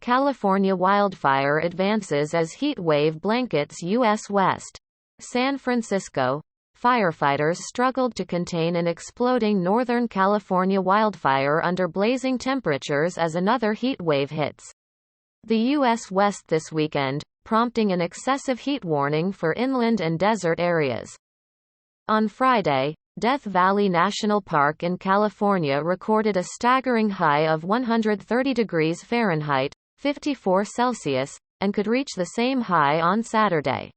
California wildfire advances as heat wave blankets U.S. West. San Francisco. Firefighters struggled to contain an exploding Northern California wildfire under blazing temperatures as another heat wave hits the U.S. West this weekend, prompting an excessive heat warning for inland and desert areas. On Friday, Death Valley National Park in California recorded a staggering high of 130 degrees Fahrenheit, 54 Celsius, and could reach the same high on Saturday.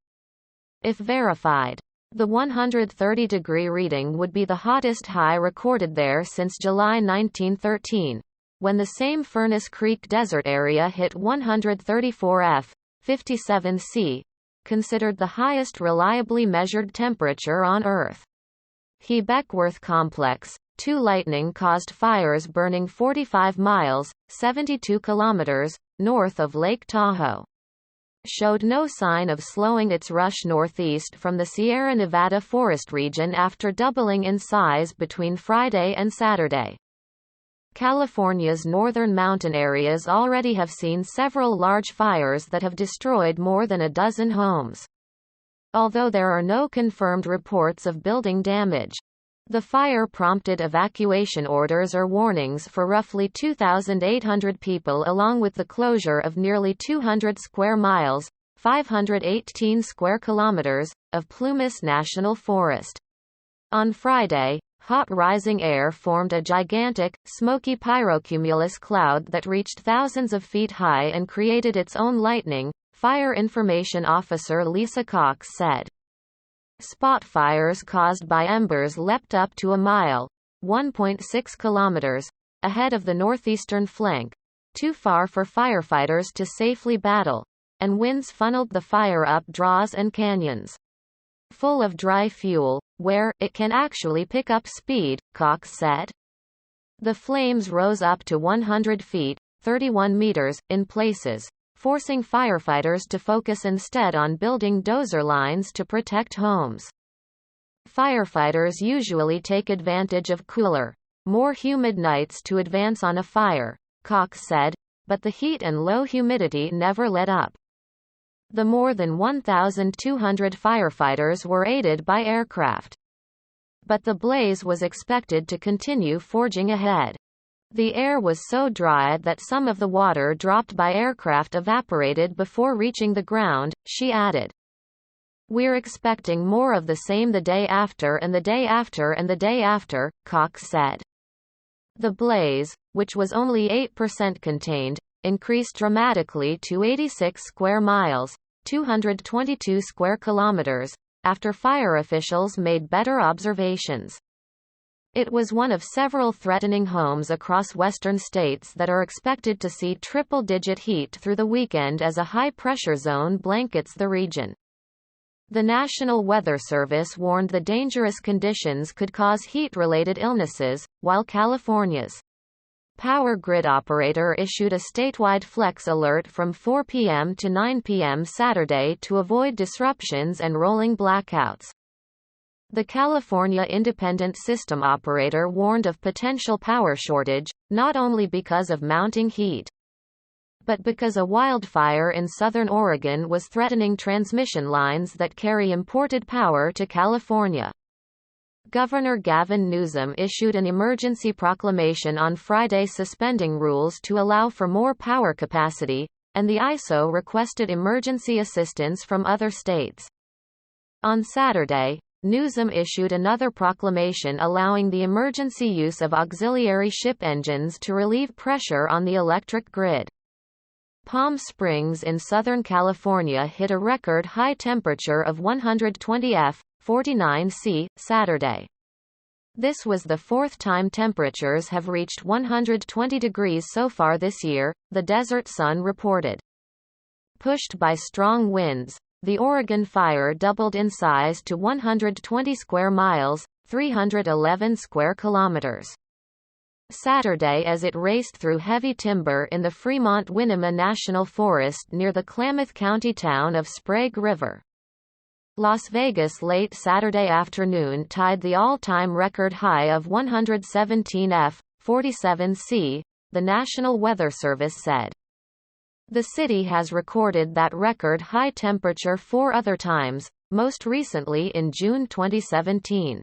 If verified, the 130-degree reading would be the hottest high recorded there since July 1913, when the same Furnace Creek Desert area hit 134 F, 57 C, considered the highest reliably measured temperature on Earth. Beckworth Complex, 2 lightning caused fires burning 45 miles, 72 kilometers, north of Lake Tahoe. Showed no sign of slowing its rush northeast from the Sierra Nevada forest region after doubling in size between Friday and Saturday. California's northern mountain areas already have seen several large fires that have destroyed more than a dozen homes. Although there are no confirmed reports of building damage, the fire prompted evacuation orders or warnings for roughly 2,800 people along with the closure of nearly 200 square miles, 518 square kilometers, of Plumas National Forest. On Friday, hot rising air formed a gigantic, smoky pyrocumulus cloud that reached thousands of feet high and created its own lightning, Fire Information Officer Lisa Cox said. Spot fires caused by embers leapt up to a mile, 1.6 kilometers, ahead of the northeastern flank, too far for firefighters to safely battle, and winds funneled the fire up draws and canyons. Full of dry fuel, where it can actually pick up speed, Cox said. The flames rose up to 100 feet, 31 meters, in places, forcing firefighters to focus instead on building dozer lines to protect homes. Firefighters usually take advantage of cooler, more humid nights to advance on a fire, Cox said, but the heat and low humidity never let up. The more than 1,200 firefighters were aided by aircraft. But the blaze was expected to continue forging ahead. The air was so dry that some of the water dropped by aircraft evaporated before reaching the ground, she added. We're expecting more of the same the day after and the day after and the day after, Cox said. The blaze, which was only 8% contained, increased dramatically to 86 square miles, 222 square kilometers, after fire officials made better observations. It was one of several threatening homes across western states that are expected to see triple-digit heat through the weekend as a high-pressure zone blankets the region. The National Weather Service warned the dangerous conditions could cause heat-related illnesses, while California's power grid operator issued a statewide flex alert from 4 p.m. to 9 p.m. Saturday to avoid disruptions and rolling blackouts. The California Independent System Operator warned of potential power shortage, not only because of mounting heat, but because a wildfire in southern Oregon was threatening transmission lines that carry imported power to California. Governor Gavin Newsom issued an emergency proclamation on Friday suspending rules to allow for more power capacity, and the ISO requested emergency assistance from other states. On Saturday, Newsom issued another proclamation allowing the emergency use of auxiliary ship engines to relieve pressure on the electric grid. Palm Springs in Southern California hit a record high temperature of 120 F, 49 C, Saturday. This was the fourth time temperatures have reached 120 degrees so far this year, the Desert Sun reported. Pushed by strong winds, the Oregon fire doubled in size to 120 square miles, 311 square kilometers. Saturday as it raced through heavy timber in the Fremont-Winema National Forest near the Klamath County town of Sprague River. Las Vegas late Saturday afternoon tied the all-time record high of 117 F, 47 C, the National Weather Service said. The city has recorded that record high temperature 4 other times, most recently in June 2017.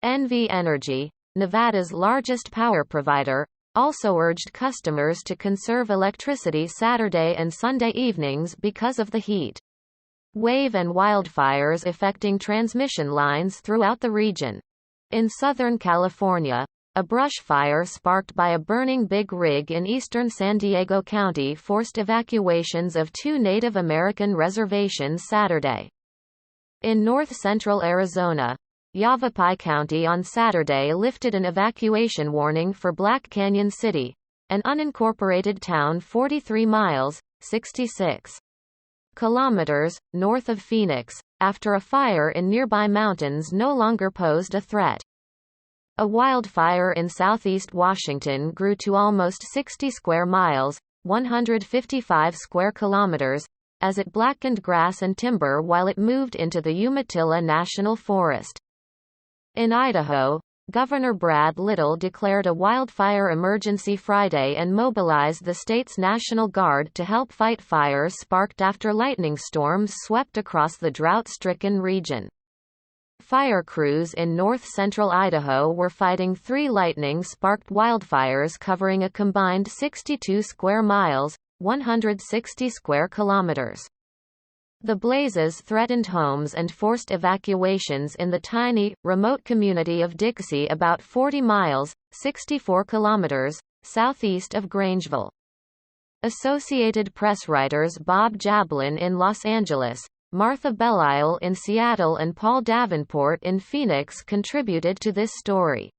NV Energy, Nevada's largest power provider, also urged customers to conserve electricity Saturday and Sunday evenings because of the heat wave and wildfires affecting transmission lines throughout the region. In Southern California, a brush fire sparked by a burning big rig in eastern San Diego County forced evacuations of 2 Native American reservations Saturday. In north-central Arizona, Yavapai County on Saturday lifted an evacuation warning for Black Canyon City, an unincorporated town 43 miles, 66 kilometers, north of Phoenix, after a fire in nearby mountains no longer posed a threat. A wildfire in southeast Washington grew to almost 60 square miles, 155 square kilometers, as it blackened grass and timber while it moved into the Umatilla National Forest. In Idaho, Governor Brad Little declared a wildfire emergency Friday and mobilized the state's National Guard to help fight fires sparked after lightning storms swept across the drought-stricken region. Fire crews in north-central Idaho were fighting 3 lightning-sparked wildfires covering a combined 62 square miles, 160 square kilometers. The blazes threatened homes and forced evacuations in the tiny, remote community of Dixie about 40 miles, 64 kilometers, southeast of Grangeville. Associated Press writers Bob Jablin in Los Angeles, Martha Belisle in Seattle and Paul Davenport in Phoenix contributed to this story.